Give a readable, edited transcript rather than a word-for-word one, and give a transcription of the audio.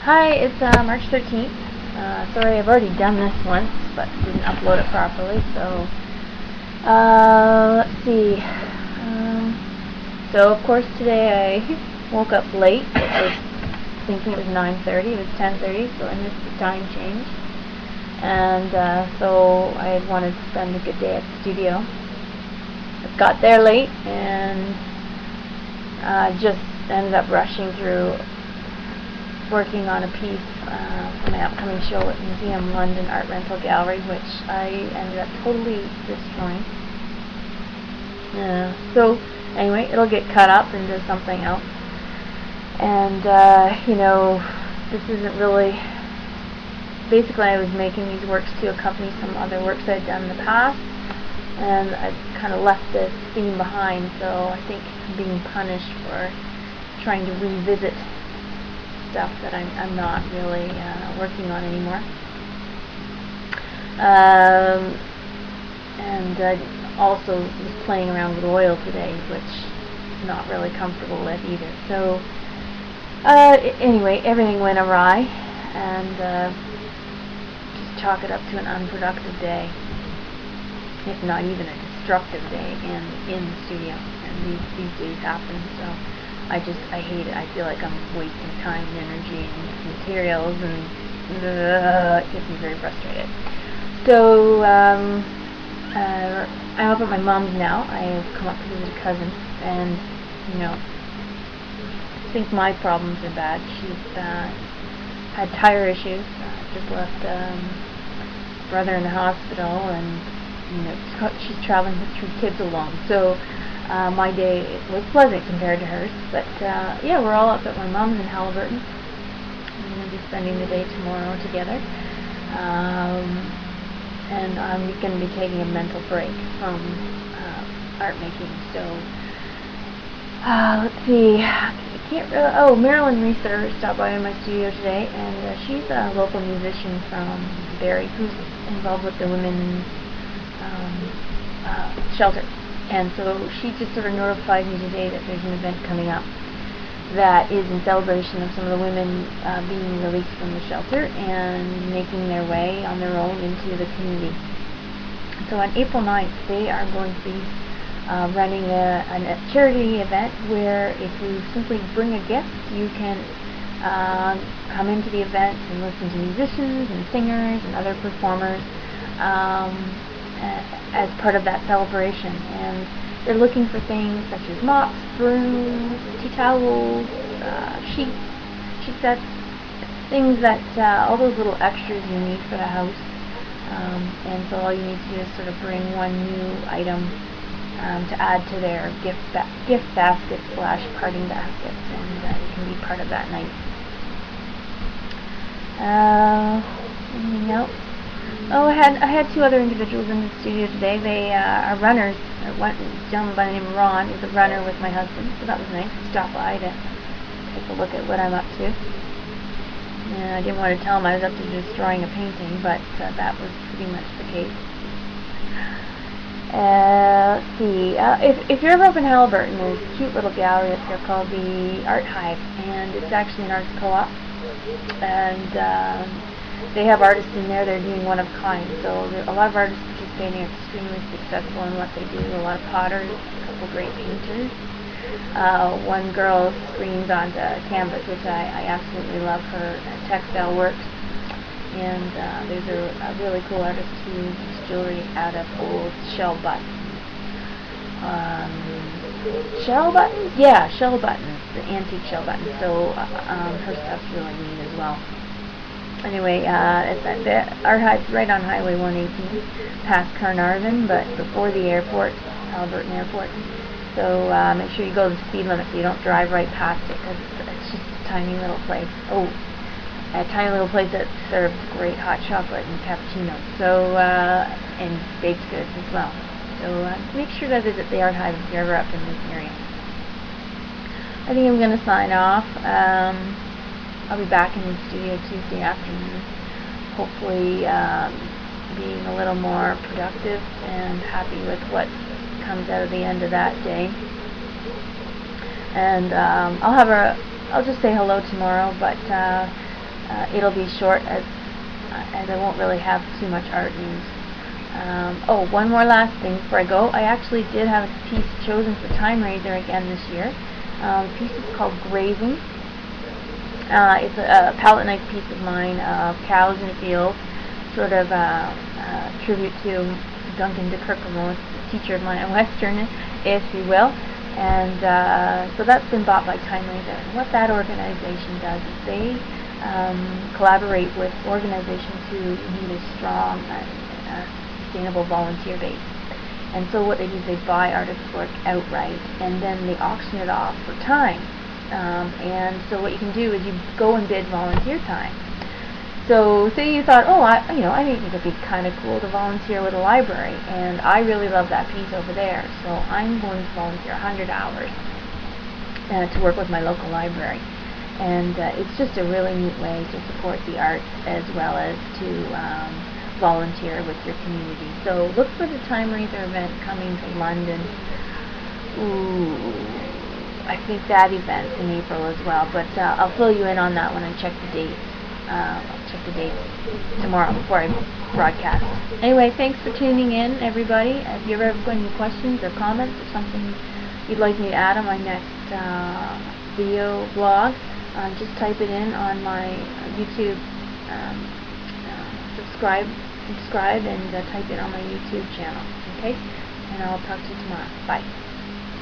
Hi, it's March 13th. Sorry, I've already done this once, but didn't upload it properly, so let's see. So of course today I woke up late. I was thinking it was 9:30, it was 10:30, so I missed the time change. And so I wanted to spend a good day at the studio. I got there late and just ended up rushing through working on a piece for my upcoming show at Museum London Art Rental Gallery, which I ended up totally destroying. So anyway, it'll get cut up into something else. And you know, this isn't really. Basically, I was making these works to accompany some other works I'd done in the past, and I kind of left this theme behind. So I think I'm being punished for trying to revisit stuff that I'm not really working on anymore. And I also was playing around with oil today, which I'm not really comfortable with either. So anyway, everything went awry, and just chalk it up to an unproductive day, if not even a destructive day in the studio. And these days happen, so I hate it. I feel like I'm wasting time and energy and materials, and it gets me very frustrated. So I'm up at my mom's now. I've come up to visit a cousin, and you know, I think my problems are bad. She's had tire issues. Just left brother in the hospital, and you know, she's traveling with 3 kids alone. So my day was pleasant compared to hers, but yeah, we're all up at my mom's in Halliburton. I'm going to be spending the day tomorrow together, and I'm going to be taking a mental break from art making. So let's see. I can't really. Oh, Marilyn Reeser stopped by in my studio today, and she's a local musician from Barrie who's involved with the women's shelter. And so she just sort of notified me today that there's an event coming up that is in celebration of some of the women being released from the shelter and making their way on their own into the community. So on April 9th, they are going to be running a charity event where if you simply bring a gift, you can come into the event and listen to musicians and singers and other performers as part of that celebration. And they're looking for things such as mops, brooms, tea towels, sheet sets, things that all those little extras you need for the house. And so all you need to do is sort of bring one new item to add to their gift basket / parting baskets, and you can be part of that night. Anything else? Oh, I had 2 other individuals in the studio today. They are runners. One gentleman by the name of Ron is a runner with my husband, so that was nice to stop by to take a look at what I'm up to. I didn't want to tell him I was up to destroying a painting, but that was pretty much the case. Let's see. If you're ever up in Halliburton, there's a cute little gallery up here called the Art Hive, and it's actually an arts co-op. And they have artists in there. They're doing one of a kind. So there are a lot of artists participating, are extremely successful in what they do. A lot of potters, a couple great painters. One girl screens onto canvas, which I absolutely love. Her textile works. And there's a really cool artist who makes jewelry out of old shell buttons. Shell buttons? Yeah, shell buttons. The antique shell buttons. So her stuff's really neat as well. Anyway, the Art Hive's right on Highway 118, past Carnarvon, but before the airport, Halliburton Airport. So make sure you go to the speed limit so you don't drive right past it, because it's just a tiny little place. Oh, a tiny little place that serves great hot chocolate and cappuccino. So and baked goods as well. So make sure to visit the Art Hive if you're ever up in this area. I think I'm going to sign off. I'll be back in the studio Tuesday afternoon, hopefully being a little more productive and happy with what comes out of the end of that day. And I'll just say hello tomorrow, but it'll be short as I won't really have too much art news. Oh, one more last thing before I go. I actually did have a piece chosen for Time Raiser again this year. The piece is called Grazing. It's a palette knife piece of mine of cows in a field, sort of tribute to Duncan de Kirkham, teacher of mine at Western, if you will. And so that's been bought by Time Raiser. And what that organization does is they collaborate with organizations who need a strong sustainable volunteer base. And so what they do is they buy artist work outright, and then they auction it off for time. And so what you can do is you go and bid volunteer time. So say you thought, oh, I think it'd be kind of cool to volunteer with a library, and I really love that piece over there, so I'm going to volunteer 100 hours to work with my local library. And it's just a really neat way to support the arts as well as to volunteer with your community. So look for the Time Raiser event coming to London. Ooh, I think that event's in April as well, but I'll fill you in on that when I check the dates. I'll check the dates tomorrow before I broadcast. Anyway, thanks for tuning in, everybody. If you ever have any questions or comments or something you'd like me to add on my next video blog, just type it in on my YouTube. Subscribe and type it on my YouTube channel. Okay? And I'll talk to you tomorrow. Bye.